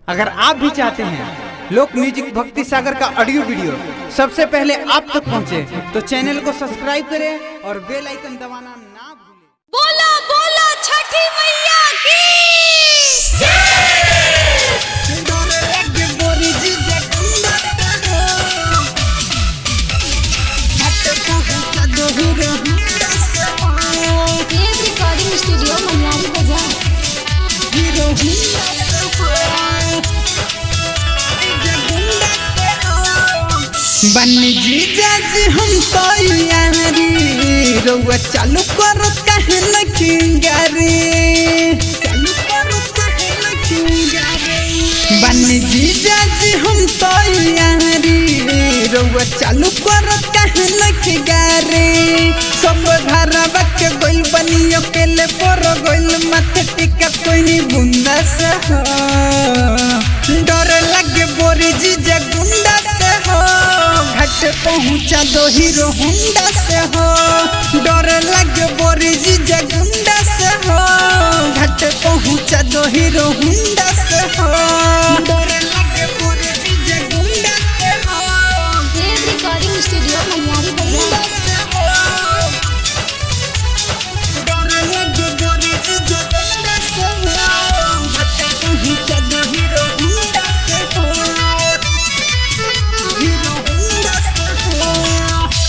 अगर आप भी चाहते हैं लोक म्यूजिक भक्ति सागर का ऑडियो वीडियो सबसे पहले आप तक पहुंचे, तो चैनल को सब्सक्राइब करें और बेल आइकन दबाना ना भूलें। बोला बोला छठी मैया की रिकॉर्डिंग स्टूडियो मनियारी बाजार। बन्नी जीजा जी हम तो यारी रउआ चालू करो कहे न किंगारी चालू करो कहे न किंगारी। बन्नी जीजा जी हम तो यारी रउआ चालू करो कहे न किंगारी। सब घरवा के गोइल बनियो केले पोरो गोइल मत टिका कोई नहीं बुंदा से हो। डर लगे बोरी जीजा गुंडा से हो। घाट पहुँचा दो हीरो होंडा से हो। डर लगे बोरी जीजा गुंडा से हो। घाट पहुँचा दो हीरो होंडा से हो। डर लगे बोरी जीजा गुंडा से हो। रिकॉर्डिंग स्टूडियो मनियारी बाजार। डर लगे बोरी जीजा गुंडा से हो। घाट पहुँचा दो हीरो होंडा से हो।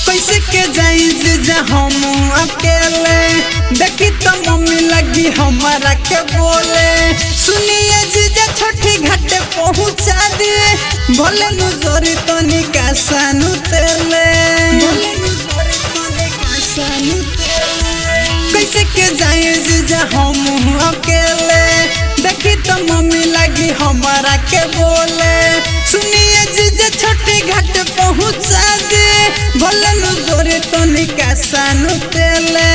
कैसे के जाई जीजा हम अकेले, देखी तो मम्मी लगी हमारा के बोले। सुनिए जीजा छठी घाटे पहुँचा दिए, भले नुजोरी तो निकासानु तेले। कैसे के जाई जीजा हम अकेले, देखी तो मम्मी लगी हमारा के बोले। सुनिए जीजा छठी घाट पहुँचा दे, भले नुजोरे तो निकासानु तेले।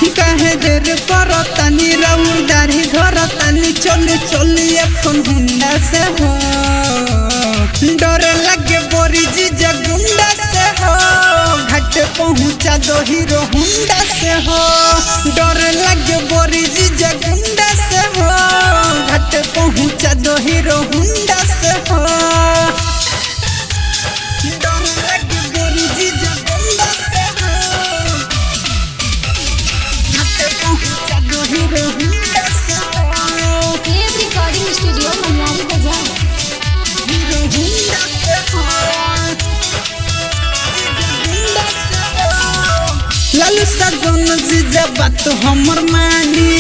कहे देर करो तनी राउर दाढ़ी धरो तनी चली चली अपन हुंडा से हो। डर लगे बोरी जीजा गुंडा से हो। घाट पहुँचा दो हीरो हुंडा से हो। डर लगे बोरी जीजा गुंडा से हो। घाट पहुँचा दो हीरो हुंडा से हो। डर लगे बोरी जीजा गुंडा से हो। घाट पहुँचा दो हीरो हुंडा से हो। रिकॉर्डिंग स्टूडियो मनियारी बाजार। हीरो हुंडा से हो। लालू सा दोनों जीजा बात हमर मानी,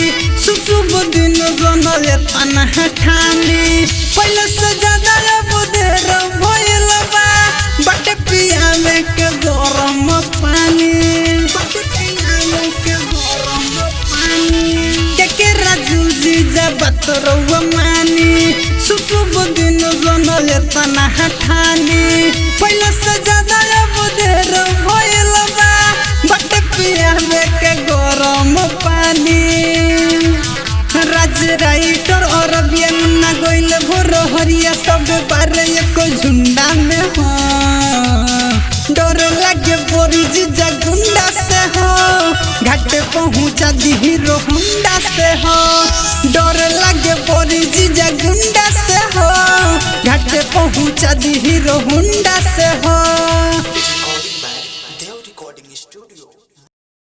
सुसुब दिन दोनों ले तना ठानी। पहले से ज्यादा अब देर भइल बा, बटे पिया में के गरम पानी। बटे पिया में के गरम पानी। के राजू जीजा बात रउआ मानी, सुसुब दिन दोनों ले तना ठानी। पहले से ज्यादा अब देर भइल बा, बटे पिया में के गरम पानी। राज राइटर और बियन्ना गोइल भोरो हरिया सब बारे एको झुंडा में हो। डर लगे बोरी जीजा गुंडा से हो। घाट पहुँचा दी हीरो होंडा से हो। डर लगे बोरी जीजा गुंडा से हो। घाट पहुँचा दी हीरो होंडा से हो।